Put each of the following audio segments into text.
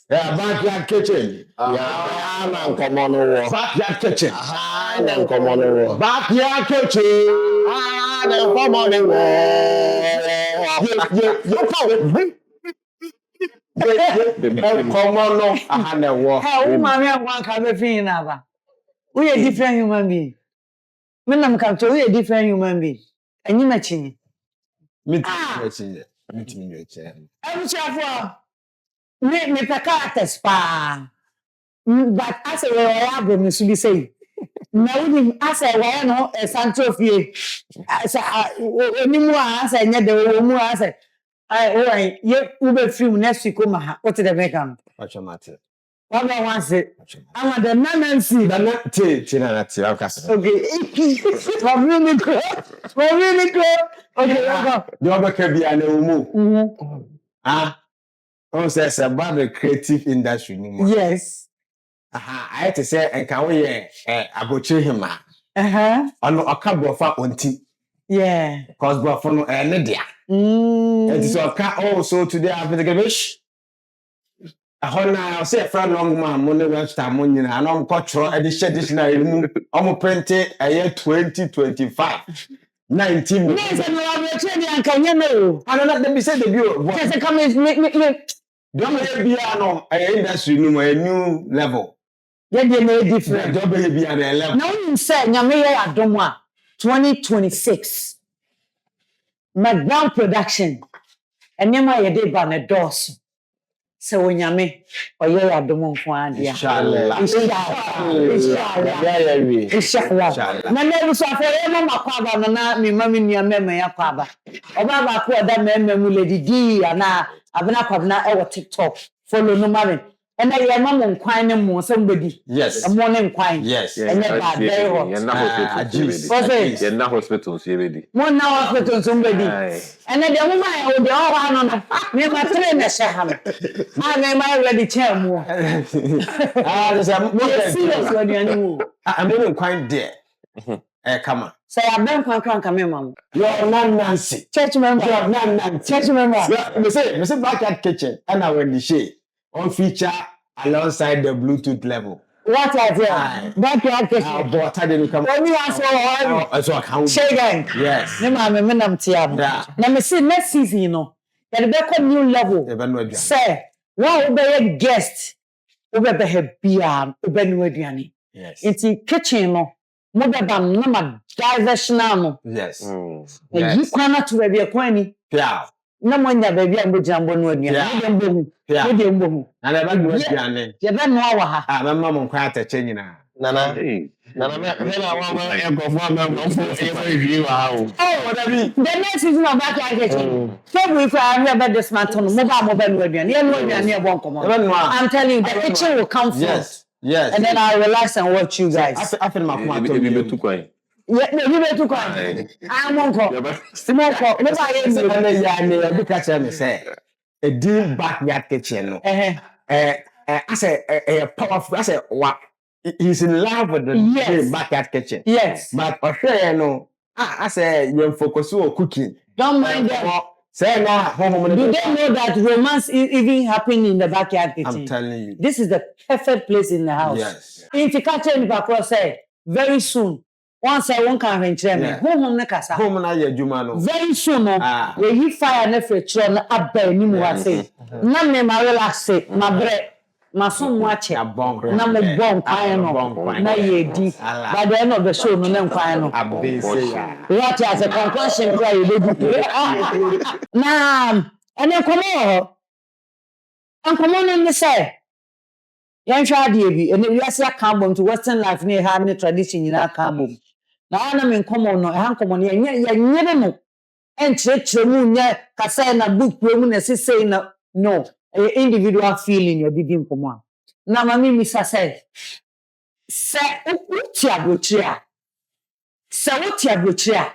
Yeah, backyard kitchen. Yeah, man, come on over. Backyard kitchen. Then come on over. Backyard kitchen. Then come on over. Come on, no. I had a walk. Hey, mommy, I want to be free now. We are different human beings. Me nam come to we are different human beings. And you matching. Meeting. I'm sure me peka spa. But as a way I have me to be say. Now we as a way no Sancho fie. As ni mu as nya de mu as I you ube film next week come ha. What the make am? Watch matter. What I want say. I'm the Nana see. Nana Ama. Okay. Really good. Okay, go. The other can be an umu. Ah. On says about the creative industry. Yes. I had to say, and can we about him? On a couple of on tea. Yeah. Cause Buffalo and Lydia. It is also today after the gabish. I'll say a friend long man, money last time, and I'm cultural edition dictionary. I'm printed a year 2025. 19. Yes, and I'm can you know? I don't let me say the view. Yes, come in, don't be an industry, a new level. Then they made different. Don't be at a level. No, you said, Yamia Adoma 2026. McBrown production. And Yama did ban a doors. So when Yame, or you are the one for Andia. Inshallah. Inshallah. Nana was a forever Makwaba, Nana, me, mammy, near memory, Aquaba. Or Baba, that memory, Lady D, and now I've been up our TikTok. Follow no money. And I am on quine more somebody. Yes. A morning quine. Yes. And then very hot. You're not hospitals, you ready? 1 hour hospital somebody. And then the woman will be all on me, my train, I may ready chair more. I'm even quite there. Come on. Say, I've been coming, Mom. You're not Nancy. Church member, church member. We say backyard kitchen, and I will share. On feature alongside the Bluetooth level. What are they? Backyard kitchen. But I didn't come. When you ask for account. Say again. Yes. No, I'm a minimum tier. Now, me see next season, you know, that be new level. Say, what will be a guest? Will be a beer, will be new. Yes. It's in kitchen, no. Mo be bam no ma diversional no. Yes. You cannot to be a quani. Yeah. No monya baby am jambo no aduane. Dem bohu. Yeah. Dem bohu. And I no aduane. Je be no awa ha. Ah, mama mo kwa atache nyina. Nana me na wa ekofo me review how. Oh, what be? The next season of Backyard Kitchen. February for I be dismantle no ba no aduane. Ye no aduane e bon komo. I'm telling you the kitchen will come first. Yes. And then I'll relax and watch you guys. I feel my come to too quiet. Yeah, you be too quiet. I'm on call. Small call. No I be catch me say a deep backyard kitchen no. I say a powerful I say what he's in love with the backyard kitchen. Yes. But no I say you focus on cooking. Don't mind them. Say now, do they know that romance even happen in the backyard kitchen? I'm telling you. This is the perfect place in the house. Yes. In Tikache in Bakro say, very soon, once I won't come and tell me, home na kasa. Home na ye juma no. Very soon, we fire na fetro na abbe ni mu ase. Na me ma relax say, ma bre, ma so mu ache. Na me bon kwan no. Na ye di. By the end of the show no na kwan no. Abbe say ya. What as a concussion cry you do. Nah, and then come on. And come on and say, young child, and you are come to Western life near having tradition in our carbon. Now I'm in common, no, I come on, you never know. And church, the moon, Cassana book, women, as say, no, individual feeling you're digging for one. Now, mammy, Miss say, what's your butcher? So what's your butcher?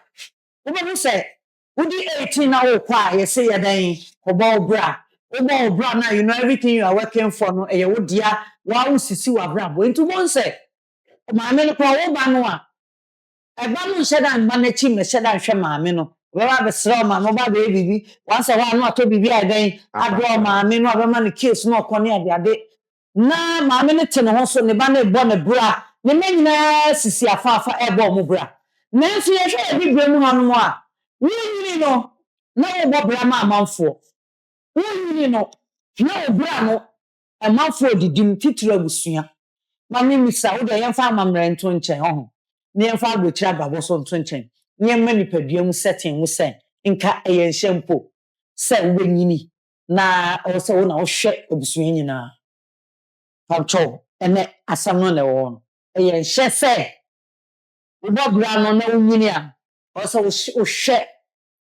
What say? Would you 18 hour quiet, say a day, about bra? Oh, bra, now you know everything you are working for, no, a wood, dear, wow, see what bra, into one say. My men, power banwa. A banu said, I'm managing a said, I shall my meno. Baba be sra ma no ba be bibi. Once a one no ato bibi adan. Ado ma me no abema ne case no okone ade. Na ma me ne te ne ho so ne ba ne bo ne bra. Ne nyina sisi afa ebo mo bra. Na nso ye hwe bi bra mu hanu a. Nyini no na wo bo bra ma amanfo. Nyini no na wo bra no amanfo didim titira busua. Ma me misa wo de yemfa amamre nto nchen ho. Ne yemfa agotira babo so nto nchen. Ne yemma nipadua mu setting mu sen. Nka eye nhempo. Se wo nyini na o se wo na wo hwe abusua nyina. Pamcho ene asam no na wo no. Eye nhye se wo bra no na wo nyini a o se wo hwe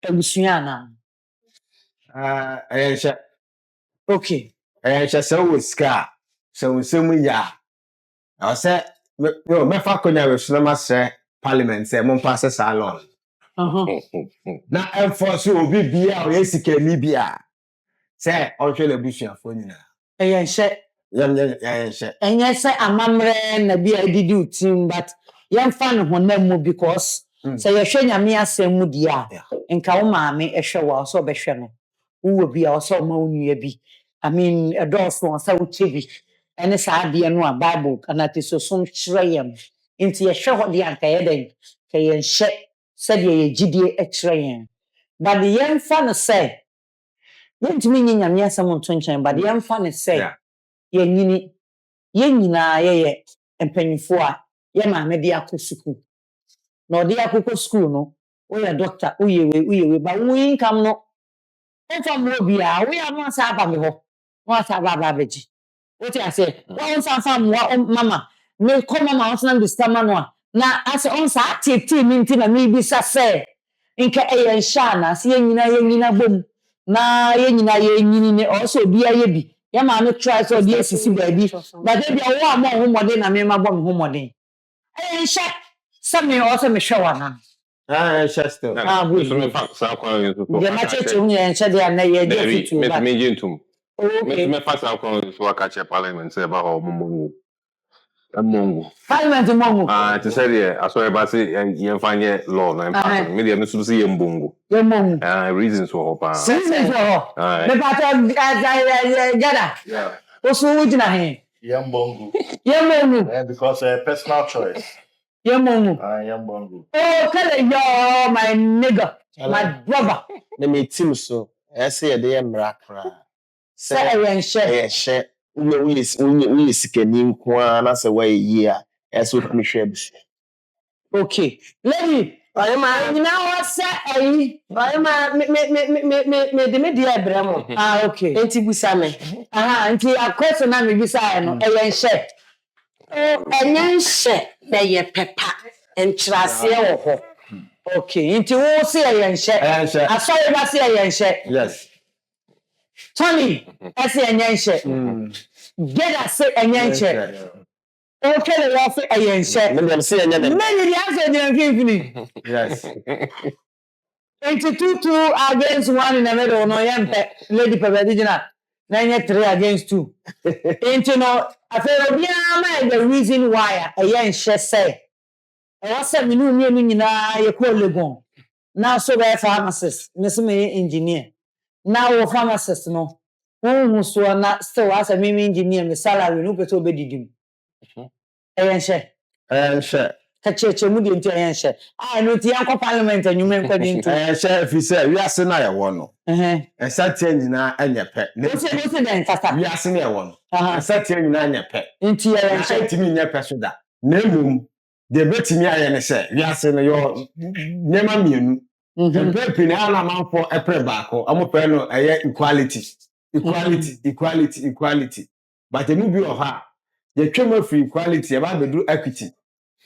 abusua na. Ayensha. Okay. Ayensha se wo ska. Se wo semu ya. I say me fa konya we so na se parliament say mo pass salon. Na enforce obi bia o yesika ni bia. Say on hwe le busuafo nyina. Ayensha Ayensha. Enye se amamre na bia didi utim but yemfa no honam mu because say ye hwe nyame asem mu dia nka wo maame ehwe wa so behwe no wo bi a so ma onua bi I mean adolfo so wo chebi ene sa de no a bible kana te so som kyereyem nti ye hwe ho de anka ye den ka ye hye se de ye gidie e kyereyem but yemfa no say yentimi nyame asem nto nchen but yemfa no say ye nyini ye nyina ye empanyifo a ye maame de akosukuu na odi akoko school no o ya doctor o ye ba wo income no o fa mo bi a wo ya no sa aba me ho no sa aba beji o ti ase wo sa fa mo mama me ko mama o na discover no a na ase on sa tete mi nti na me bi sa se nke eye nsha na se ye nyina bom na ye nyini ne o so bi aye bi ya ma me try so di esisi baabi but e bia wo am ho modern na me ma bom ho modern nsha some also me show na Chester. So me fa sa kwa yo so. Je ma cheche unye nsha de na ye de fitu ba. Me jintum. Okay. Me fa sa kwa yo so aka che parliament say ba ho mongo. Mongo. Parliament mongo. To say there aso e ba say yen fanye law na impact. Me dey me so say yen bongo. Yen mongo. Reasons for pa. Reasons for. Me pa to gada. Yeah. Oso wujina he. Yen bongo. Because personal choice. Yemongu. Yambongo. Oh, kale yo, my nigga, my brother. Ne me team so. Say dey mrakra. Say share. We sikeni nko na say why year. So me share busu. Okay. Lady, Oyema nyina wo se ayi. Oyema me de me dia bramo. Okay. Enti busa me. Enti akoso na me bisa no, share. Enyenhye na ye pepa entrase wo ho. Okay, nti wo se enyenhye. Asori ba se enyenhye. Yes. Tony, ase enyenhye. Geda se enyenhye. Okay, le wo se enyenhye. Me dem se enyenhye. Me ni aso de mfimfini. Yes. Enti 2 against 1 in the middle no yempe lady pepe digina. Na 3 against 2. Enti no afero bia ma the reason why enyenhye say e wase me nu mienu nyina ye ko legon na so be pharmacist me se me engineer na wo pharmacist no won so na still wase me engineer me salary no peto be didim enyenhye ka cheche mu de nti enyenhye no ti yanko parliament anyume nko di nti enyenhye fi say wi ase na ye wo no esatia nyina enyepe ne se den kasa wi ase na ye wo no esatia nyina enyepe nti enyenhye ntimi nyepe so da na emum de betimi aye ne se wi ase no yo nyema mienu pepe na na manfo epre baako amope no eye equality but emu bi o ha ye twema free equality e ba bedu equity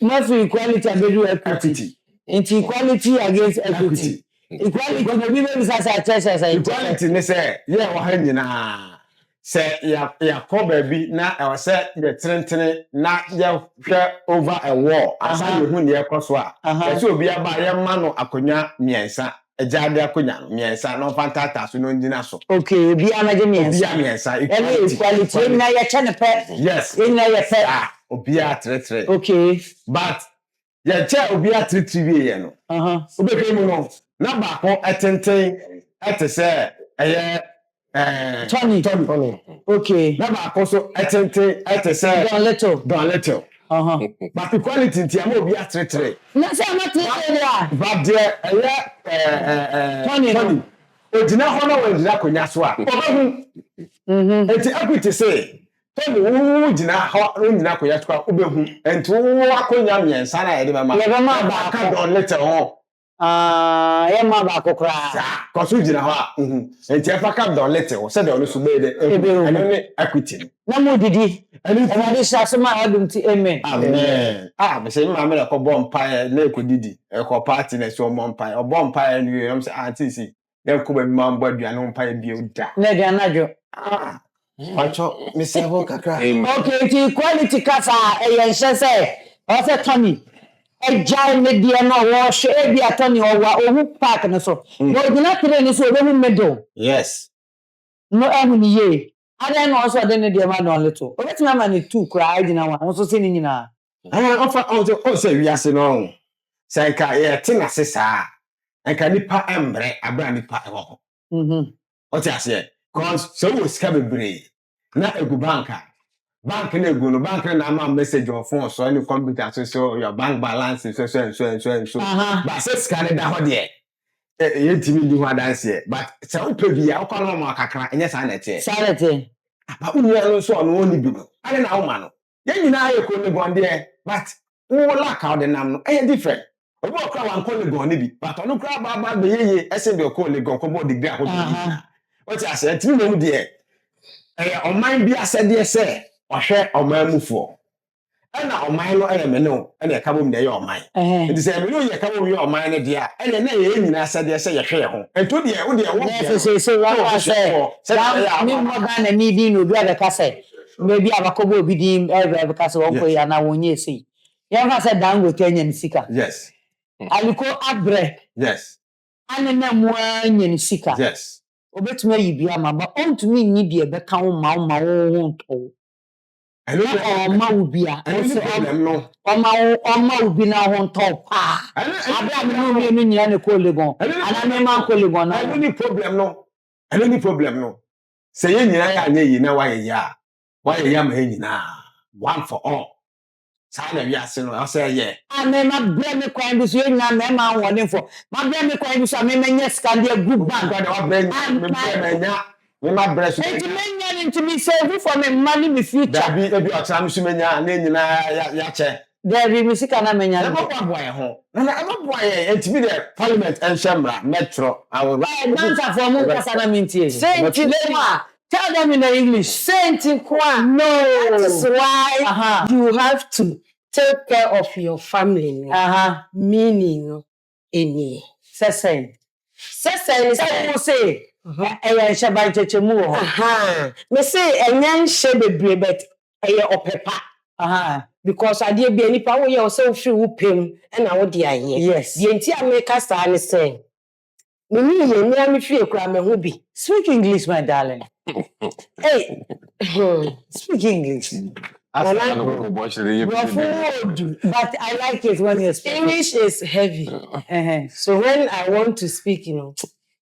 ma free equality abedu equity nti equality against equity equality no bi be sasa chesa equality ne se ye wa ha nyina se ya ko ba bi na e se ye trentene na ye hwe over a wall asa ye hu ne ekoso a se obi aba ye ma no akonya miensa ejade akonya miensa no fantata so no ngina so okay obi amaje miensa equality na ye chane pe yes na ye pe obi a tretre okay but ye che obi a tretre wie ye no obekwe mu no na baako ɛtenten ɛte sɛ ɛyɛ Tony. Okay. na baako so ɛtenten ɛte sɛ Don Little. But the quality nti ama obi atretre. Na say am atretre dia. But there ɛyɛ Tony. Ojina hɔ na wɔgyina konya so a. Obehu. Enti equity say Tony wo gyina hɔ no nyina konya so a obehu. Enti wo akonya miɛnsa na yɛde bɛma. Yɛbɛma ba ka Don Little ho. Yɛma ba kokra. Kɔso gyina hɔ a. Enti ɛfa ka Don Little sɛ de ɔno so bɛyɛ de. Ɛno ne equity. Na mo didi. Ɛwɔde hyɛ so ma adum ti amen. Amen. Bɛsɛ mi maame na ɛkɔbɔ mpaeɛ na ɛkɔdidi. Ɛkɔ party na ɛsɛ ɔbɔ mpaeɛ. Ɔbɔ mpaeɛ no yɛ sɛ antisi. Yɛnkɔ baabi ma mbɔ aduane mpaeɛ bio da. Na aduane adwo. Ɔtɔ mesɛ hɔ kakra. Okay, ti quality kasa ɛyɛ nhyɛ sɛ ɔsɛ Tony. Ɛgyae me deɛ no wɔhwɛ ebi Tony ɔwa ohu park no so. Na ogyina train no so obehu middle. Yes. No ɛhu ni ye. Adan no also de ne deɛ ma Don Little. Obetumi ama ne two kra agyina wa. Nso se ne nyina. Ɔfa ɔsɛ wiase no. Sɛ nka yɛ te na se saa. Nka nipa embre abra nipa ɛwɔ hɔ. Ɔte aseɛ. Cause sɛ wo sika bebree na egu banka. Bank na egu no bank na ama message on phone so any computer so your bank balance so. Ba sɛ sika ne da hɔ deɛ. Yɛntimi di ho adanseɛ. But sɛ wo pɛ bi a wo kɔ no ma kakra ɛnyɛ saa na ɛte. Saa na ɛte. Ba unua no so ɔno oni bi no. Ade na wo ma no. Yɛn nyinaa yɛ ko ne gonde but wo lack out the nam no ɛyɛ different. Obi okra wan ko le gon ni bi but onu kra ba be yeye ese be ko le gon ko bo degree akodo ni o ti ase ntimi no mu de oman bi asede se ohwe oman mufo na oman no me no na ka bom de ye oman nti se me no ye ka bom ye oman ne de a na ye nyina asede se ye hwe ho ento de wo de wo se wa se ni mo ga na mi bi no bi abeka se me bi abakobo obi din abeka se wo ko ya na wonye sei ye fa se dango Kenya ni sika. Yes. Aliko abre. Yes. Ane na mo anya sika. Yes. Obetuma yi bia ma ba ontumi nyi de be ka wo ma wo nto. Ma wo bia. Ma wo bi na ho nto pa. Abra me no me no nyina ne ko legon. Ana me man ko legon na. Any problem no. Say ye nyina ya anya yi na wa ye ya. Wa ye ya ma ye nyina. One for all. Sana wi ase no ase ye ame ma bre me kwan bi so ye nyina me ma woni fo ma bre me kwan bi so me nya ska de good bank God wa bre me nya me ma bre so enti me nya into me save for me money me future da bi ebi otra me so me nya na nyina ya che da bi me sika na me nya na ba boy ho na ba boy enti bi the parliament en shemra metro awo dancer for mo kasa na me ntie Saint Kwa. Tell them in English. Saint Kwa. No. That is why you have to take care of your family. Meaning, any. Sesen. Sesen is who say. Eya shaba chechemu ho. Me say enyan shebe brebet eya opepa. Because I dey be nipa wo ye o say free wo pem e na wo dey aye. Yes. The enti America star ne say. Me ni ye ni am free kura me ho bi. Speak English, my darling. Hey. Speak English. But I like it when you speak. English is heavy. So when I want to speak,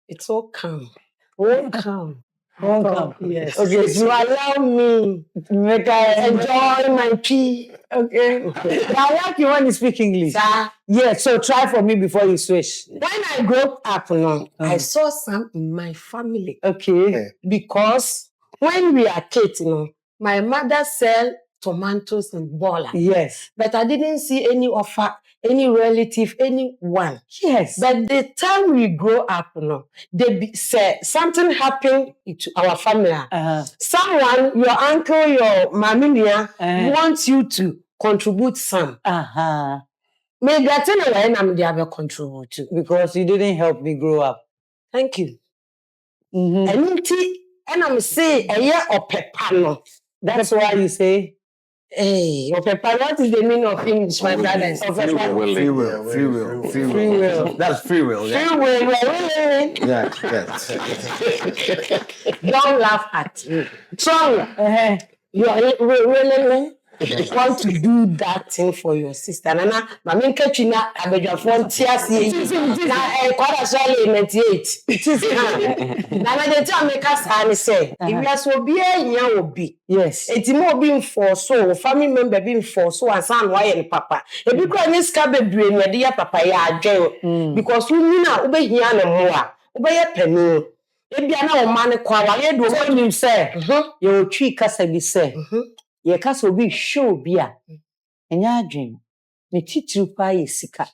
it's all calm. All calm. Yes. Okay. You allow me to make I enjoy my tea. Okay. But I like you when you speak English. Yeah, so try for me before you switch. When I grew up, I saw some in my family. Okay. Because when we are kids, my mother sell tomatoes and bola. Yes. But I didn't see any offer, any relative, anyone. Yes. But the time we grow up, say something happened to our family. Someone, your uncle, your maminia, wants you to contribute some. Maybe that's when I'm the contribute to. Because you didn't help me grow up. Thank you. And I'm saying, a year of pepano. That's why you say, hey, what is the meaning of English, my brothers? Free will. That's free will. Yeah. Free will. Yes. Don't laugh at me. Strong. You are willing. want to do that thing for your sister. Nana, mami nkechina abedwafo ntiase na kwada swale 98. It is Nana de tell me ka sa ni say, if you are so be enya obi. Yes. Enti mo obi mfo so, family member be mfo so ansan why ni papa. Ebi kwa ni ska bebre ni de ya papa ya adwen because you na obehia na mo a, obeye pani. Ebia na o ma ne kwa wa ye do mo nim say, ye otwi kasa bi say. Ye kasa obi show bi a. Enya adwen. Ne titiri pa ye sika.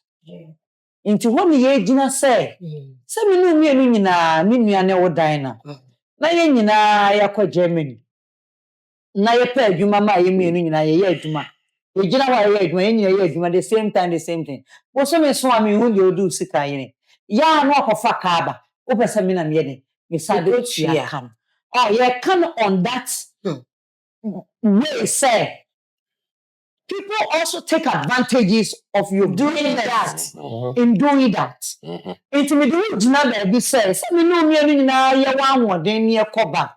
Nti ho ne ye gina say. Se me no mienu nyina, me nua ne wo dan na ye nyina yakọ Germany. Na ye pa adwuma ma ye mienu nyina ye adwuma. Ye gina wa ye adwuma, ye nyina ye adwuma the same thing. Wo so me so am hu de odu sika ye. Ya no akofa kaaba. Wo pese me na me ye me sade tua kan. Oh, ye can on that way say people also take advantages of you doing that. In doing that. Intimidate jina be say me no mienu nyina ye wan woden ne ekoba.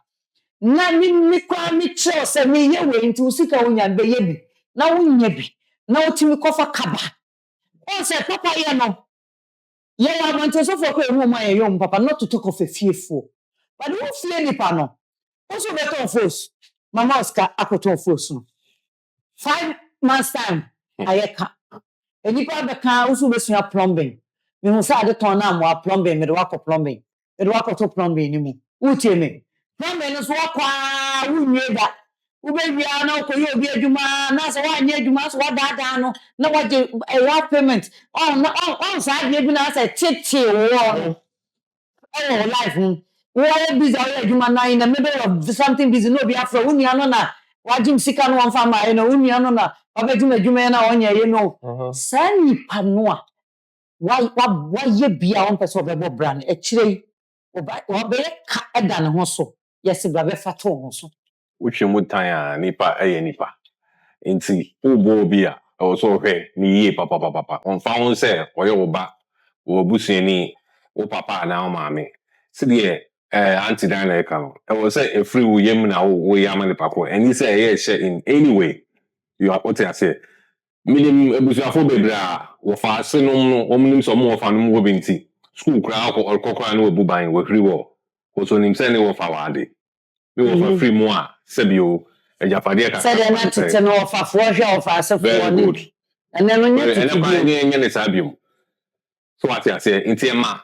Na mi kwa mi cho say me ye we nti usika wonya be ye bi. Na wonya bi. Na otimi kofa kaba. O say papa ye no. Ye wa monte so for ko ehu ma ye yom papa not to talk of a fearful. But who fear nipa no? Also better force. Mama Oscar akoton force no. 5 months time ayeka. Enipa be kan usu besua plumbing. Me hu sa de ton na mo plumbing me de wako plumbing. Me de wako to plumbing ni mu. Utie me. Plumbing no so kwa unye da. Ubewia na ko ye obi adwuma na se wa anye adwuma so wa dada no na wa je a payment. On sa de bi na say tete wo. Oh life. We are busy adwuma na in the middle of something busy no be afro unia no na wajim sika no wamfa ma no unia no na obedwuma adwuma na onye ye no sani panoa wa ye bia on person obebo brand e kire oba ka eda ne ho so yes bra be fato ho so Uchemu tanya nipa nipa. Inti ubo bia so hwe ni ye papa. On fa won say oye oba wo busuani wo papa na wo maame. Sidie anti dan na eka no. E was say e free wo yem na wo yama nipa ko. And he say ye share in any way. You are what I say. Minim ebusuafo bebra wo fa asenom no omnim so mo fa no wo binti. School kra ko okokra na wo buban wo hri wo. Ko so nim say ne wo fa wade. Me wo fa free mo a sebio ejafade ka. Say dem na tete no fa fo hwe o fa asefo ni. And then when you nye ne sabium. So what I say inti ma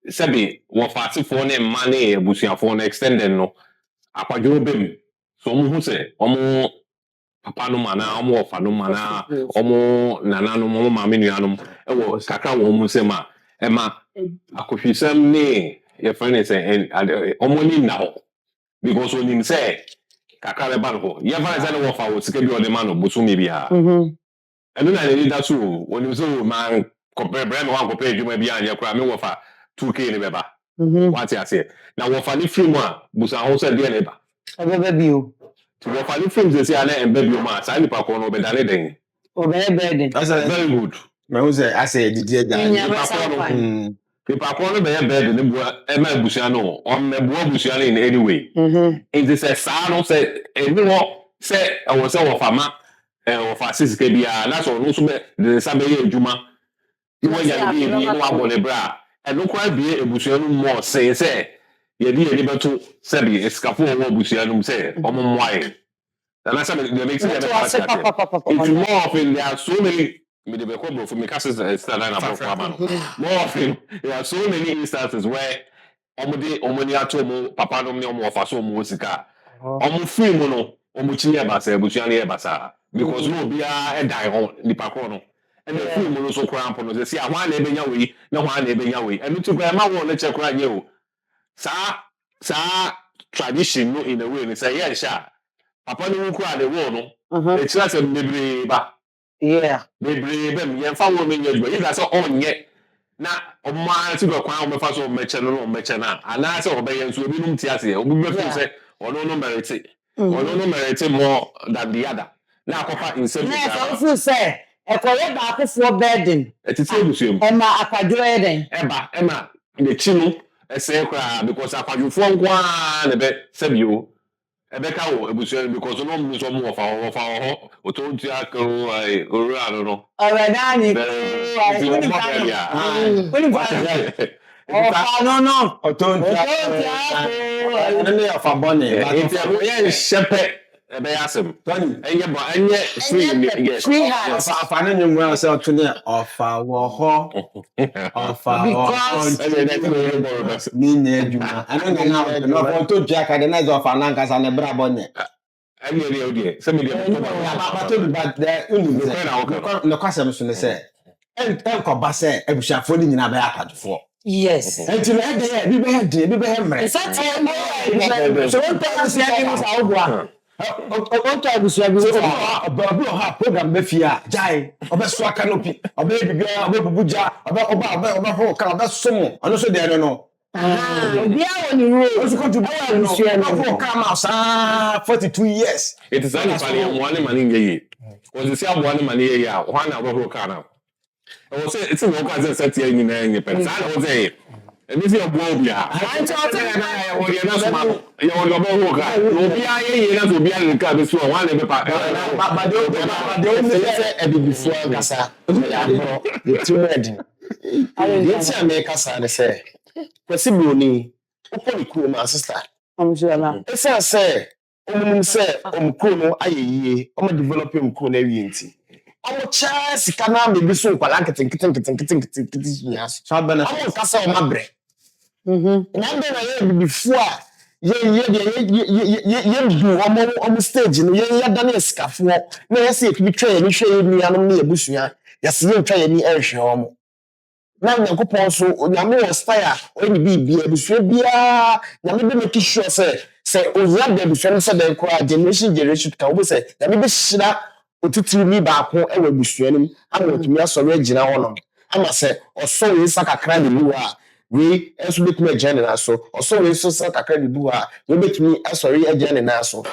sebi wo fa asefo ne ma ne ebusuafo no extended no akwadwo bem. So mo hu say omo papa no mana omo ofa no mana omo nana no omo maame nuanom e wo kakra wo mu se ma e ma akohwisam ne ye friend say omo ni na ho because when him say kakra be ban ho ye fa say no wo fa wo sika bi o de ma no boso me bia eno na ni da so when him say man compare brand one compare adwuma bia anya kra me wo fa 2k ne beba what I say na wo fa ni free mu a boso ho say de ne ba bebe bio to go for the films say ana embe bio ma sa nipa ko no be dane den bebe That's very good me who say I say didi nipa ko no be bed ne bua e ma busua no o me bua busua no in any way it say sa no say eni ho say I was say wo fama wo fa sisike bia na so no so be de sa be ye adwuma you want ya be no abone bra e no kwa bie ebusua no mo say ye di eni beto sebi escafo wo busua no say omo moae and that's the makes it it's more often there are so many me the call for me cases stand up more often there are so many instances where omoni atomo papa no me omo ofa so omo sika omo free mo no omo chiye basa ebusua ne basa because no bia e die ho nipa ko no and the free mo no so cramp no say ahwa na ebenya we na hwa na ebenya we and to grandma wo na che kra nye o sa tradition no in a way ni say yeah sha papa no ku ade wo no e tira se mebre ba mebre ba mi yemfa wo me nyadwa yi da se onye na omma ti go kwan o me fa so meche no meche na ana se obe yen so obi num ti ase obi be fi se ono no merite more than the other na akofa insem na so say e ko ye ba akofo burden e ti se busuem e ma akwadwo ye den e ma the chi no e se kra because akwadwofo nkwa na be sebio Ebeka wo ebusuani because no mu so mu ofa ho otontu akoro ora no. Ọ̀rẹ́ náà ni kó ọ̀fà no. Otontu akoro ne afa bone. Enti aboye shepe ebe yasem. Tony enye bo enye free hands. Afa ne nyum wa se otune ofa wo ho. Ofa wo ni nye adwuma. Ano na otontu akade na zo ofa na nkasa ne bra bone. Enye de odi. Se me de to be bad there unu se. No kwasem so ne se. Enko ba se ebusuafo ni nyina ba akadufo. Yes. Enti na de bi be mre. So what tells you any sa ogwa. Oto abusuabi wo babu ha program be fia jai obeso canopy obe bibia obe bubuja oba ho ka obe somo ono so de no Bia woni ro oso ko to abusuabi ka ma sa 42 years it is actually one man in ye because you see one man ye ya one na obo ka na o say it's no kwa say tie nyina enye pensa na o say ebi si obo obia anti o te na ya wo ye na so ma ya wo obo ka obia ye na so obia le ka be so one na be pa ba de o say ebi before kasa ya bro the two wedding yeti ameka ne say kwesi broni opo ku ma sister Amjana. esa say omunum say omkro no ayeye o ma develop omkro na wi enti o cha sika na me bi so kwala nketen ya so bana o kasa o mabre na be na ye before ye du omo stage no ye da na sikafo na ye se bi twa ni hwe ni anom na ebusua ya se ye twa ni ehwe omo na Nyankopon so onyame wo style oni bibia ebusua bia na me be make sure say ozia da ebusua se da nkora generation ka wo say na me be hira otutiri ni ba ko ewe ebusua nim ama otumi asoro agina honom ama se oso we sakakra de luwa we eso betumi agina na so oso we so sakakra de luwa we betumi asoro agina na so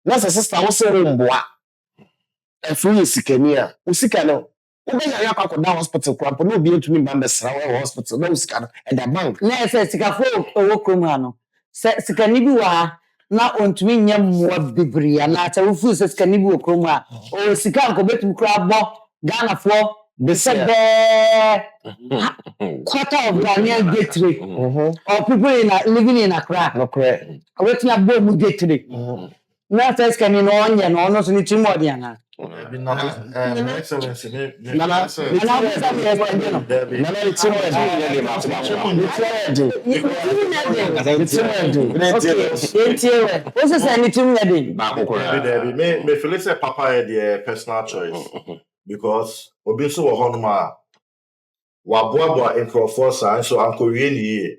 na se sister wo se romboa efu yisikani a usika no obe ya yakwa da hospital kwa po no bi etumi ba mbesra we hospital na usika no e da bank Na ese sikafo owo krom ha no. Se sikani bi wa na ontumi nya mmoa bebre na ata wo fu se sikani bi okrom ha. O sika nko betum kra bo Ghana fo be se quarter of Ghanaian gateway. Or people living in Accra. no correct Wetin abo mu gateway. Na se sikani no onye no so ni timo dia na. Nana, Excellency, Nana me feel say papa the personal choice because obi so wo hono ma wa boa microphone sa so anko wie ni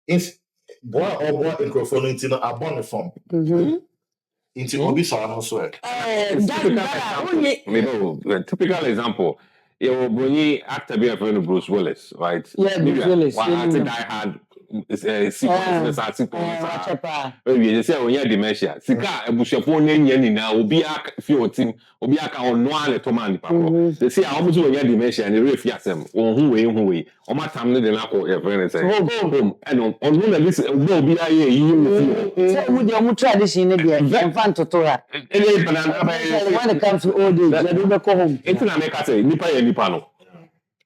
if boa microphone into no abon form into obi sa no so typical example you bring actor be friend Bruce Willis right Yeah, Bruce Willis. One actor die hard sequence maybe you say when you dementia sika ebusuafo nya nina obi aka fiotin obi aka ono ale to man papa they say how much when you dementia and refi asem hu we o matam ne de na ko your friend say home and on no listen obi aye yi So mu de mu tradition ne de infant tutora. ele banana When it comes to old age, they do go home. it's na make say nipa ya nipa no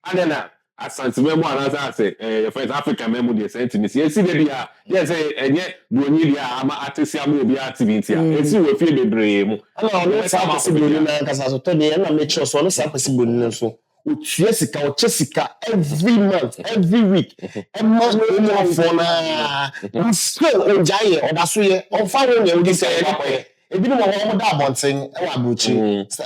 and then asante memo anasa say your friend Africa memo dey sent me see dey dia dey say enye broni dia ama artist am obi activity a esi we fie bebre mu ana no sa possible na kasa so to dey na make sure so no sa possible no so utua sika o chesika every month every week e mo for na so o jaye o da so ye o fa wo ne o di say na koye ebi no mo da abonten e wa buchi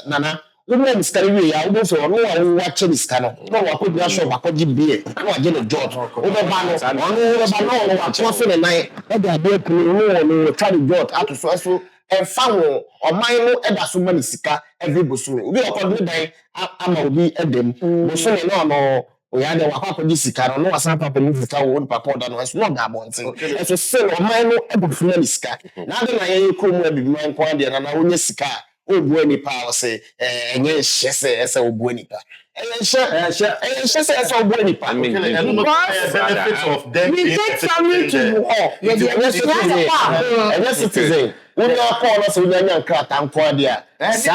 nana we know Mr. We ya we so no wa watch this kind of no wa ko bia shop akọji beer no wa je no George o be ba no no wa ko so ne nine e da be kunu no try George ato so e fa wo oman no e da so mani sika every bosu obi okodo dan ama obi edem bosu ne no o ya de wa akọji sika no wa san papa ni sika wo papa da no so no da bonten e so se oman no e bosu mani sika na de na ye ko mu e bi man kwa de na onye sika obuani pa o se enye hyese ese obuani pa say so boy nipa. Benefits of them We being take a family citizen to war. Yeah, Citizen. When you call us we na nkrata nko dia. Sa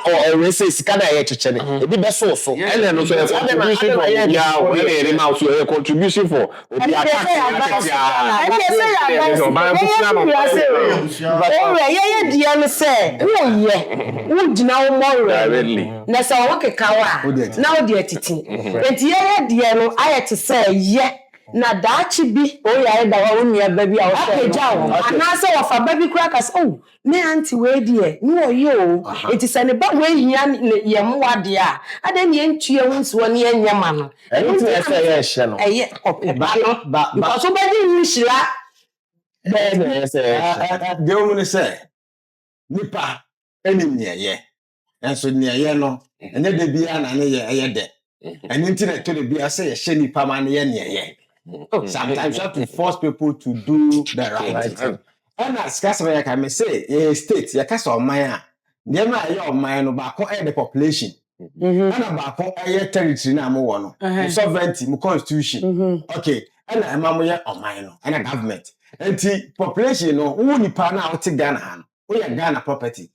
or we say sika na ye cheche ne. E bi be so. And no so contribution for yeah, when they mouse so contribution for obi attack yeah, dear me say, wo gina wo more. Na say wo kekawa. Now dear titi. Enti dear no aye to say ye. Na dachi bi o ya da wa unia baby a wo say na say wo fa baby kura ka say oh me auntie we die no oyo enti say ne ba we hia ye moa de a adan ye ntue wo nso ne ye nyama no enti say ye hye no eye ba no because so baby ni shira de o mu say nipa enim ne ye enso ne ye no ene de bia na ne ye de eni nti na to de bia say ye hye nipa ma ne ye ne ye. Sometimes you have to force people to do the right thing. And as Casper can say, a state, your castle of Maya, never your mind about the population. And about a territory now, more sovereignty, constitution. Okay, and a mamma of mine and a government. And the population, no, only partner out to Ghana, we are Ghana property.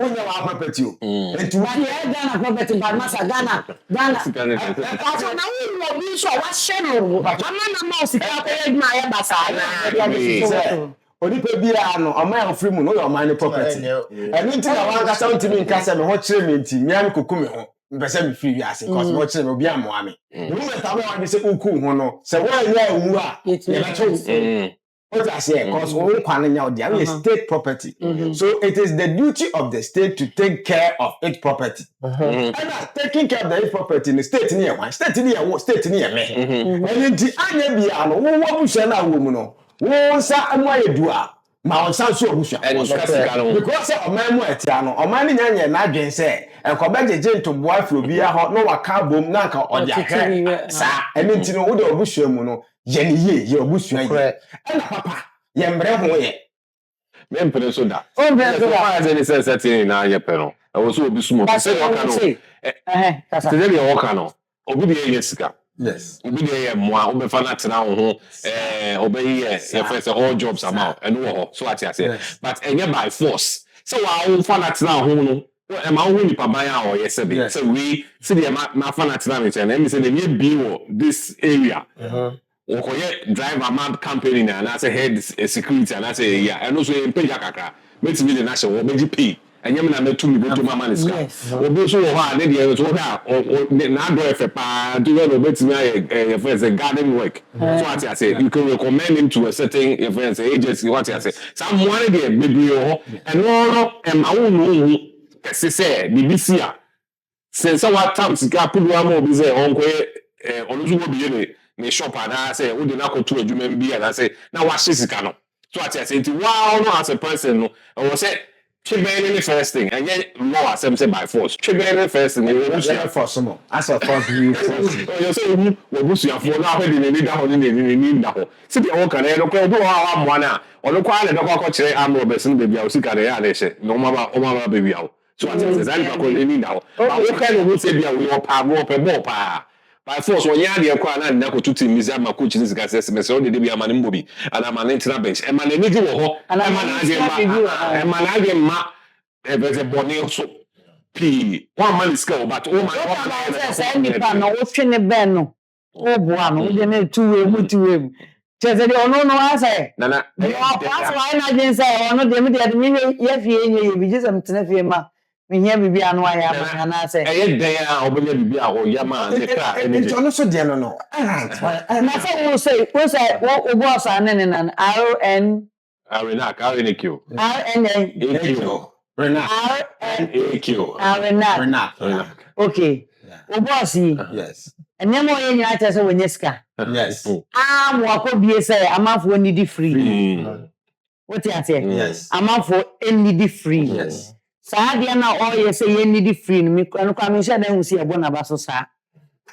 On your property, and to one year Ghana property, but Master Ghana. That's now we will show what channel, but I'm not a mouse. My ambassador. Onipa bia no amaya free mu no your money property. And nti na wan ka sound to me nka se me ho kire me nti me am kokume ho. Mpese me free wiase cause mo kire me obi amoa me. No me ta me wan se uku ho no. Se wan ya ewu a ye ba cho. What I say, because all Kwananya is state property. So it is the duty of the state to take care of its property. And taking care of its property in the state near one, state near me. And in the Anya, what we shall now, woman, won't say, and why you do my own son so because of my Moetiano, or my Nanya, and I can say, and come back again to wife will be a hot no a car boom, nanka or the hair, and into no other bush, Jenny, your bush, and papa, Yambre Hoye. Men so that. Oh, there's any sense that in our panel. I was so be small. I said, today, Okano, Obi Jessica. Yes. Obi moi, Obe Fanat now, obey first all jobs amount, and so I say, but and by force. So I will Fanat now, am I only Pabaya or yesterday? So we see the Fanat now, and say, the near this area. Driver mad campaigning and I say head security and I say yeah and also in pay kakra make me the national or pay and you na to me to mama is obi so ho na dey so ha na do efe pa do we bet me friends garden work so what I say you can recommend him to a certain friends agency what I say someone dey baby ho and no I won no say BBC a since what time sika pudu am obi say onko olusu obi me shop and I say we dey na ko to adwuma bi and I say na wa sika no so I say wow no as a person no I was say Chibeni the first thing and yet law as say by force Chibeni the first thing we busuya for some as a force you say we busuya for na we dey need that one need that one see the work na no ko do ha mo na ono kwa le dokwa ko kire am obesin baby a sika dey na she no ma baby a so I say zan ko need that one but we can no say bia we pa go pe ball pa by force when you are there kwa na ko tutu mizia ma coach ni sika say me say o dey be amane mbobi and amane ntina bench e ma na nidi wo ho e ma na age ma e be se boni so p one man is go but o ma say nipa na wo twe ne ben no o boa no de na tuwe mu tese de ono no ase nana pass why na gen say ono de me ye fie nye bi je sam tena fie ma Minya bibi anu aya na say den a obenya bibi a ho ya ma ne ka energy ono so de no na say wo boss ane na RN RNQ okay wo boss yes ene mo ye nyina tese wo nyeska yes mo akobie say amafo need free what you say yes amafo need free yes Sadia na all you say you need free me and come sha na husi ebo na baso sa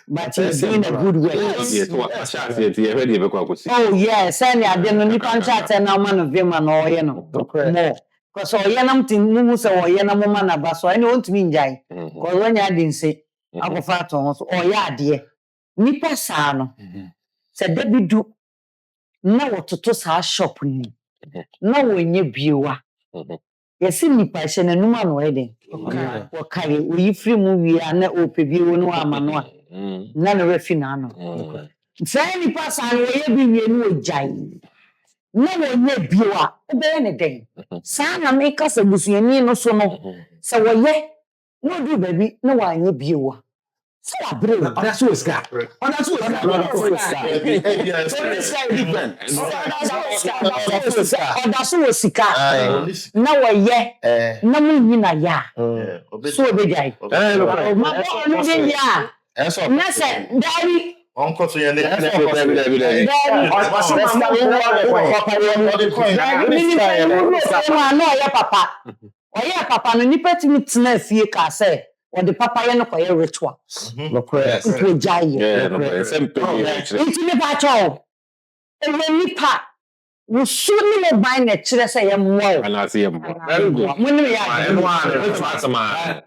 but it's in a good way yes what I say you ready be kwa kosi oh yes say na ade no nipa ncha te na ma no vema na oye no more Because Oyanam Timu so Oyanam na baso I want to mean jai. Because when you didn't say I go far to or ya dear. Nipa sano. Said Debbie do no to sa shop ni. No when you viewer. Yes, nipa se na numa no wedding. Okay, we free movie and na ope bi no amano. Na no refi na no. Say nipa sano we bi wi no jai. No one biwa obey ne den saa na make us abusuani no so no se wo ye no do baby no wa nye biwa so abre That's what ska. That's what that's what sika na wo ye na mu nyina ya so obey ma bo no dey ya na se daddy Uncle to your name. Papa. Oh yeah, Papa. No nipa ti mi tena fie ka say. Or the Papa ye no koye ritual. No correct. It will jai. Yeah, no problem. It nipa cho. E nipa. Wo su ni le ban na kire say ye mo. And I see him. Very good. Munni ya.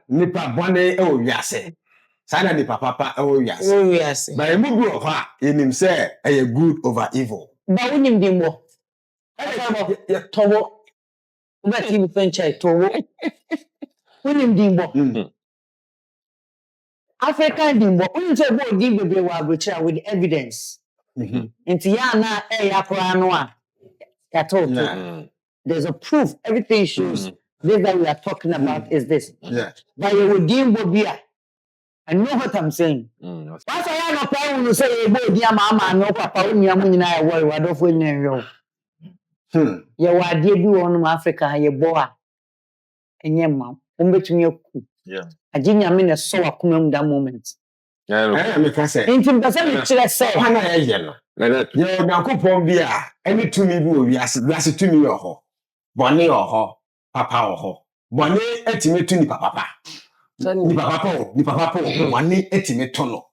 nipa bone e o wiase. Sana nipa papa e o wiase. Oh yes. But emu bi o ha enim say e good over evil. Ba wonim dimbo. Ye Towo. Ube ti mi fenche towo. Wonim dimbo. African dimbo. Wonim say bo di bebe wa abrochira with evidence. Nti ya na e yakora no a. Ya told. There's a proof. Everything shows this that we are talking about is this. Yeah. But you would dimbo bia. I know what I'm saying. That's why I no problem to say bo dia mama no papa unia mu nyina e wo wadofo nyenwe. Ye wade bi won no Africa ye bo a enye ma. Ombetumi aku. Yeah. Aginya me na so akoma mu that moment. Yeah, Me ka say. Intim ka say me kire say. Pana ye no. Ye Nyankopon bi a eni tumi bi o wiase tumi yo ho. Bone yo ho, papa yo ho. Bone etime tu ni papa. Ni papa one etime to no.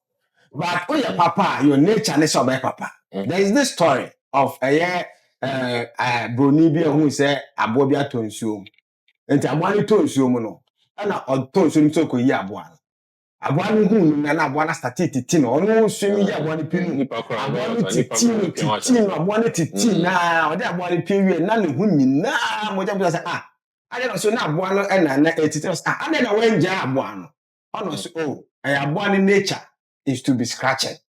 But oh yeah, papa, your nature ne so by papa. There is this story of broni bi who say abo bi atonsuo. Enti abo ani tonsuo mu no. Na otonsuo ni so ko yi abo an. Abo ani hu na abo na start titi no. Ono nsuo yi abo ani pinu. Abo ani titi no abo ani titi na. Ode abo ani piwi na ne hu nyina mo jam say I don't know, so now one and it was I don't know when jab one. Oh, so one nature is to be scratched.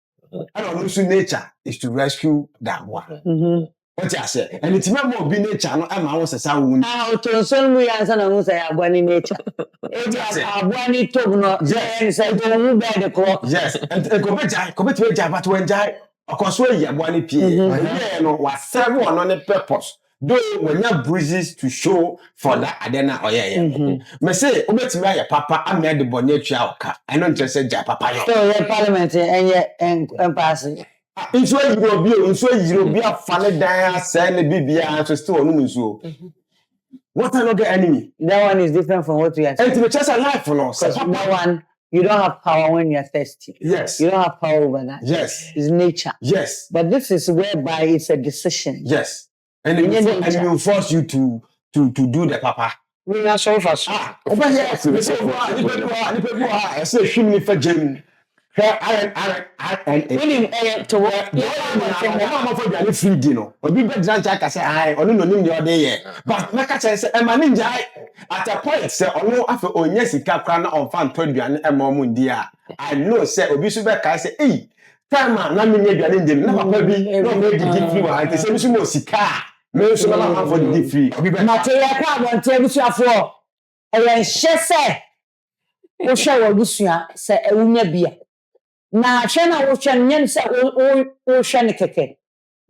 I don't know, so nature is to rescue that one. What I say, and it's more be nature, no, I'm almost a sound. How to son we answer no say one in nature. One it took no, yes, say don't move by the clock. Yes, and commit to jab, but when jab, of course, we have one EP. Yeah, no, was several on a purpose. Though when you bruises to show for that adena or yeah. Me say obetimi ya papa amia de bonnet oka. I know just say ja papa yo. So yeah parliament and pass. Inso yiro bi afane dan say na bibia so still onu nsuo. What I no get enemy. That one is different from what we are saying. And to just a life no. That one you don't have power when you're thirsty. Yes. You don't have power over that. Yes. It's nature. Yes. But this is whereby it's a decision. Yes. And it will force you to do the papa. We are so fast. Over here, I say, she me for Jim. And William to work. I'm free dinner. Or be better than Jack. I say, I only know your day. But my catcher said, and my ninja at a point, say, oh no, after oh yes, he can't crown on fan 20 and a moment, dear. I know, say, Obisuba, I say, hey, time, na me near the Indian, never maybe, no, maybe give you. I say, Mr. Sika. Me so na man for the free. Material kwa bon te busuafo. E yen hye se. Wo hwe wo busua se e wunya bia. Na hwe na wo hwe nyen se wo hwe ne keke.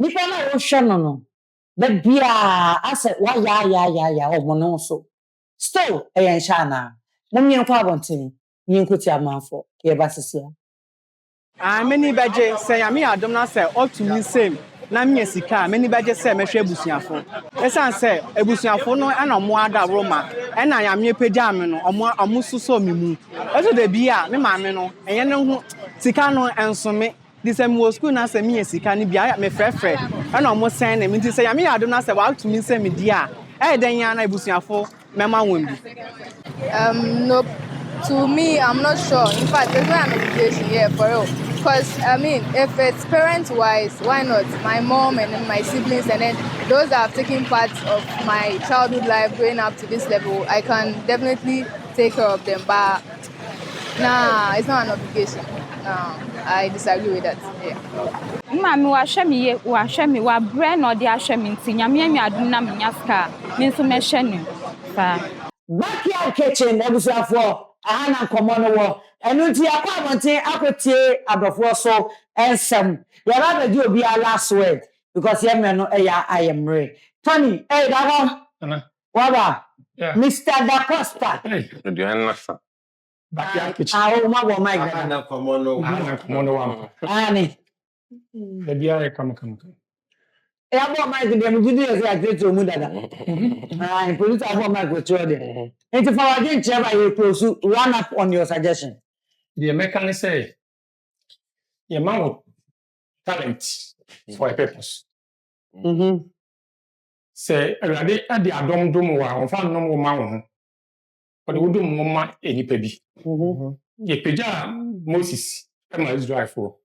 Nipa na wo hwe no. Ba bia ase wa ya o mo no so. Still e yen hye na. Mo mien kwa bon te. Nyin kuti amanfo. Ye ba sisia. Many badge say I adom na say up to me same. Na me sika many badge say me hwe ebusuafo. Esan say ebusuafo no ana mo ada roma. E na ya me pagya me no omo suso me mu. Eso de bia me ma me no enye ne ho sika no ensome. This mo school na say me sika ni bia me frefre. E na omo sen na me say ya me adom na say wa to me say me dia. then yana ebusuafo mema won bi. Nope. To me, I'm not sure. In fact, there's no an obligation here for real. Because, I mean, if it's parent-wise, why not? My mom and then my siblings and then those that have taken part of my childhood life growing up to this level, I can definitely take care of them. But, nah, it's not an obligation. No, I disagree with that. Yeah. Mami wa hwemi wa brain or the hwemi nti nyame adum na menya ska me nso me hwe ne fa backyard kitchen ebusuafo aha na nkomo no wo enu nti akwa abonten akotie adofo so ensem ya ba be obi a last word because ye me no eya ayemre Tony da ho waba Mr. Da Costa do you understand backyard kitchen ma bo mic na nkomo no wa ani the bia come ya bo mic dem gudu ye say atreto mu dada police abo mic go throw there enti for our game chair by you close run up on your suggestion the mechanic say your man with talent for a purpose say already at the adom dom wa on fa no mo ma wo ho o de wodum mo ma enipa bi ye peja Moses e ma Israel for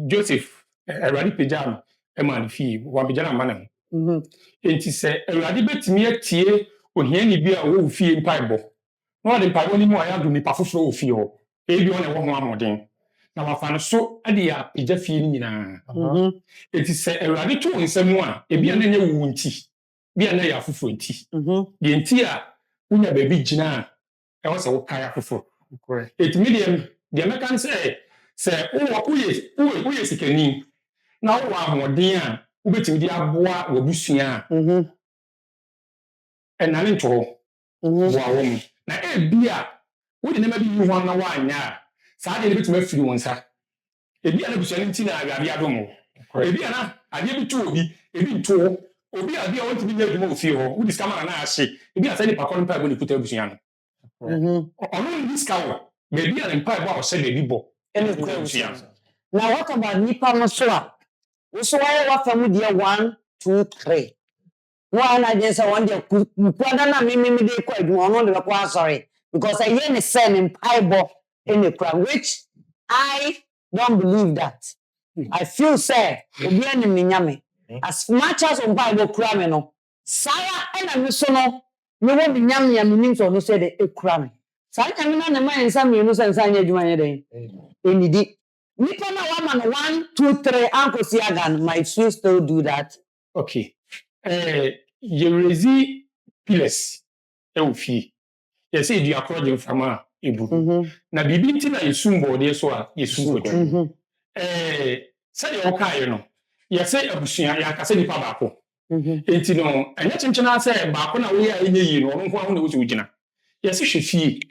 Joseph already peja e ma fi wa peja na ma na enti say already betimi atie ohia ni bi a wo fie mpaibo no de mpaibo ni mu aya do ni pa foforo wo fie ho e bi on e wo ho amoden na wafa no so ade ya peja fie ni nyina enti say already to nsemu a e bi na nya wo nti bi na ya foforo nti de nti a unya baby gina e wo se wo kaya foforo enti medium de mekan say uye sikani na wo amoden a wo betimi di aboa wo busua enale ntoro boa wo mu na e bia wo de na ma bi hu ho na wa anya saa de betimi afiri wonsa e bia na busua nti na awia adom e bia na ade bi tu obi e bi nto obi a bia won ti bi nya adwuma ofie ho wo discover na ahye e bia say ni pakon pa bo ni kuta busua no ono ni discover be bia na mpa bo a se be bi bo ene kuta busua now what about MiPROMO so a wo so wa famu de 1 2 3 one against one day kwada na me dey kwa adwuma ono de kwa sorry because I hear me say in piebo in the crowd which I don't believe that I feel say obi anim ni nyame as much as on piebo kura me no saya ena me so no me wo bi nyame ya me nim so no say de ekura me saya nyame na ne man nsa me no sensa anya adwuma nya den enidi nipa na wa man 1 2 3 uncle Siagan might you still do that okay Yerezi Piles Eufie. You say you are calling from a Ibu. Na bibi nti na yesumbo de so a yesumbo do. Say you okay no. You say abusua ya ka say nipa baako. Enti no, anya chenchena say baako na we a enye yi no, no ho na wo se wugina. You say hwefie.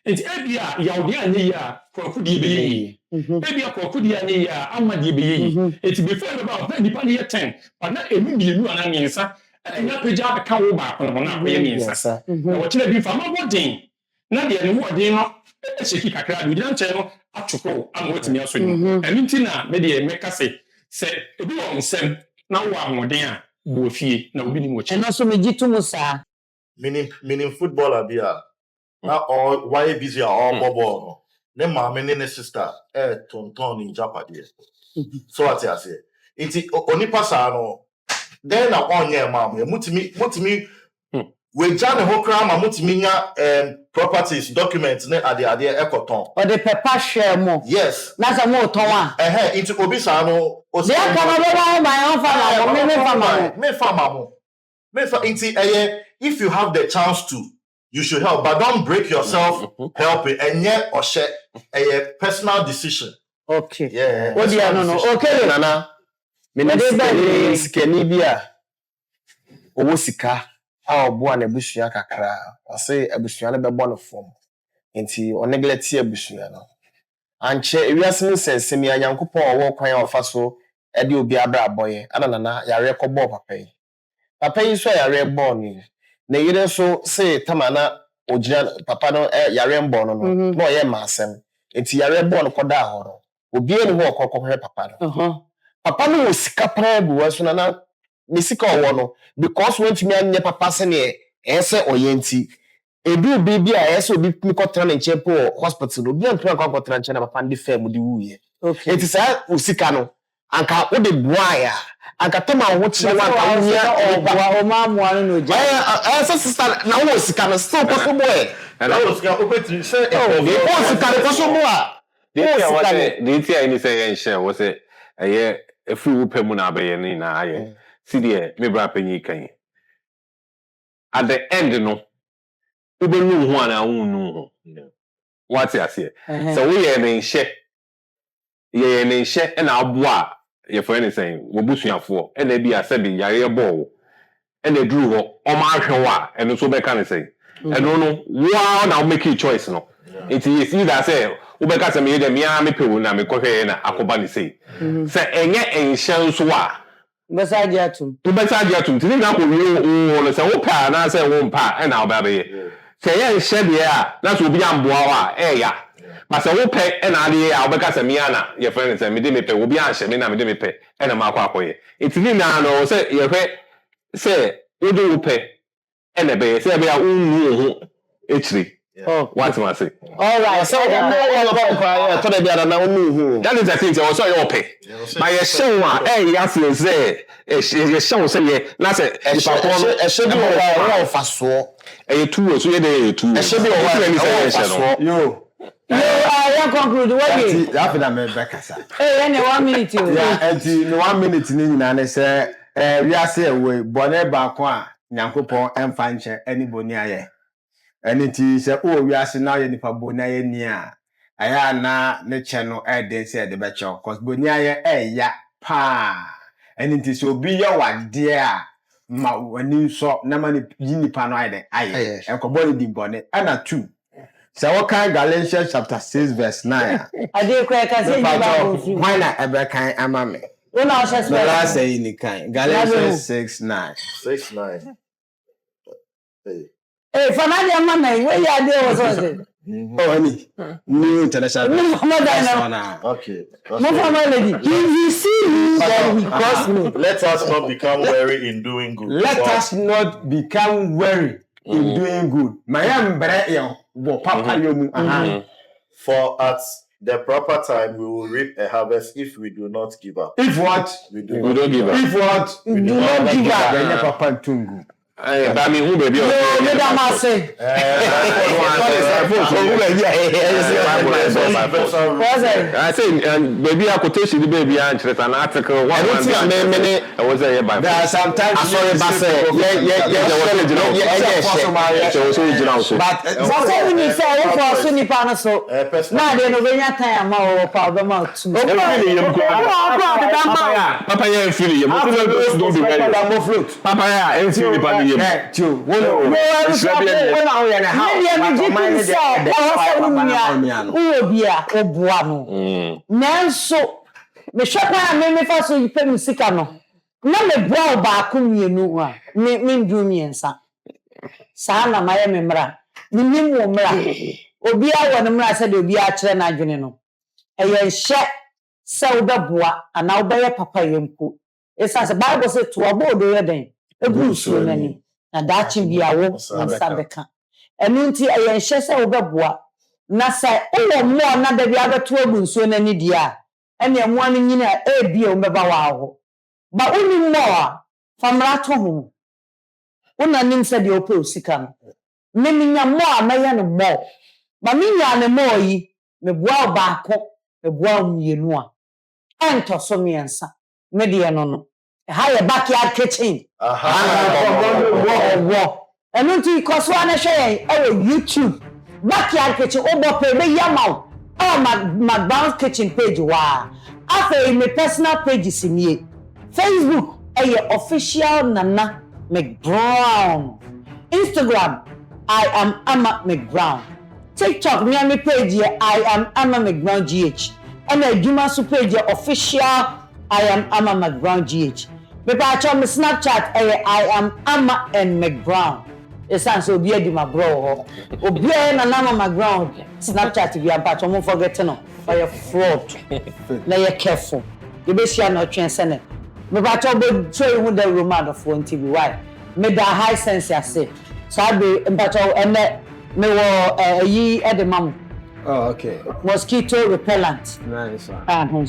Enti ebia ya odi anye yi a kwakudi be yi. Ebia kwakudi anye yi a amadi be yi. Enti before about nipa ne 10, but na emu mienu ana nyensa. Enya peja be ka wo ba kono na ko ye nyensa na wo kire bi fa ma bodin na de ne wodin no e sheki kakra de gina nche no atwoko ama wotimi aso ni enu nti na me de meka se ebi wo nsem na wo amodin a bo fie na obi ni mo chi eno so me gitumu sa meaning footballer bia na all why busy all ball no ne ma me ne sister tonton in Japade so ati ase nti onipa sa no then na onye mam mutimi we jane ho kra ma mutimi nya properties documents ne ade ekoton or the pepper share mo yes na say mo ton wa into obi sa no o se ka no be my own farmer me farmer inti if you have the chance to you should help but don't break yourself helping enye ohye personal decision okay yeah o dia no okay Nana Minister sikani bia owo sika a obo na abusua kakra ase abusua na bebo no fom enti o neglect abusua no anche ewiase ne sensem ya Nyankopon owo kwan ofa so e de obi abra aboye ana nana yare kɔbɔ papa yi so yare bɔ ni na yire so say tamana ogina papa no yare mbɔ no no na oyɛ maasem enti yare bɔ no kɔda ahoro obi eni ho ɔkɔkɔhwɛ papa no papa no sika pra bu waso na Misika owo because when to me anya papa se ne ese oyenti edu baby a ese obi mikotran nche po hospital obi antwa akotran nche na papa ndi fam di wuye okay enti sa usika no anka wo de boaya anka toma wo chire wa anka nya o ma mo no je ese sister na wo usika no still possible na usika opetri say o usika no possible a the tia any say yen share was it a free pemu na abaye ni na aye see there me bra panyi kan at the end no ubenu ho ana wonu ho what you say so we ye ne nhye na aboa ye friend saying wo busuafo e na bia se bi yare ball e na duru ho o ma hwewa e no so be kan say e no wow now make a choice no it is either say ubeka se me de mia me pewu na me kohwe na akoba ni sei se enye enhye nso a besaje atum tini na ko wi o se wo pa na se wo mpa e na oba be se ye nhye de a na so obi amboa wa e ya ma se wo pe e na de a ubeka se mia na ye friend se me de me pe obi anhye me na me de me pe e na ma akwa akoye itini na no se ye hwe se wo de wo pe e na be se be a unu ho echiri. Oh, what must I say? All right, so that is the thing. Also, you pay. My show, yes, you say, a show say, that's a should be a fast war. A 2 or 3 days, 2. It should be a you. I conclude what after that, Rebecca. Hey, 1 minute. Yeah, and 1 minute in and say, we are say, we bonnet bakwa, Yankopon, and fancher, anybody. Anything say oh we are now ye nipa bonia ye nia aya na ne channel den say the becho cause bonia ye ya pa anything so bi ye wade a ma wani so na ma ni nipa no aye enkobo di bone ana 2 say what kind Galatians chapter 6 verse 9 ade kwa ka say Bible why na ebe kan ama me we na say la say ni kan Galatians 6:9 6:9 Hey, Fanadia Mama, where you are there was also. Oh, any new international. Okay. You see, then he crossed me. Let us not become weary in doing good. Let us not become weary in doing good. For at the proper time we will reap a harvest if we do not give up. If what? We don't give up. If what? We do not give up. Then Papa Tungu. But me who baby? No, I say. I say, baby, I quotation the baby answer an article. I was there by. There are sometimes I saw a bus. But when you say for Sunni Panaso, now they know when you time or powder mouth too. Papa, you're feeling you. Don't be ready. Papa, I'm feeling Nanso me shapa me fa so yipe musika no na me bra ba ko mienu a me ndu miensa saa na maye me mra me nim wo mra obi a won mra se de obi a kire na adwene no eye hye se wo beboa ana wo be papa yempo esa se Bible say to abodo yeden egru so nani na dachi biawo na sabeka enu nti eye hye se wo beboa na se wo mo na da bia beto agunsuo nani dia ene emo anu nyina ebia wo beba wa ho ba uni mo a famra to ho una nim se de ope osika no meminya mo a meye no mo ba minya ne mo yi me boa ba ko me boa mienu a ento so miensa me de no ha ye backyard kitchen enu nti ikoso na hwe e YouTube backyard kitchen obo pe be yamaw McBrown kitchen page wa after my personal page sinie Facebook official Nana McBrown, Instagram I am Ama McBrown, TikTok me page I am Ama McBrown GH, and a Juma su page official I am Ama McBrown GH. Me pa cho me Snapchat I am Ama and McBrown. Esan so obi adi ma bro obi na Ama McBrown Snapchat bi ampa cho mo forget no for your fraud na you careful you be share no twen sene Me ba to bo so you the Roman of one TV why? Me da high sense ase. So I be mbato ene me wo yi e de mam. Oh, okay. Mosquito repellent. Nice one.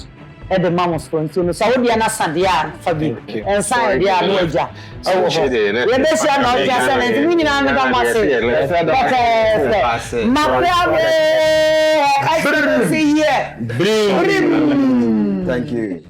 E de mam of one. So so we na sadia fabi. Ensan dia no eja. Oh, ye be sia no ja se na mi nyina me da mo se. McBrown. I see here. Thank you.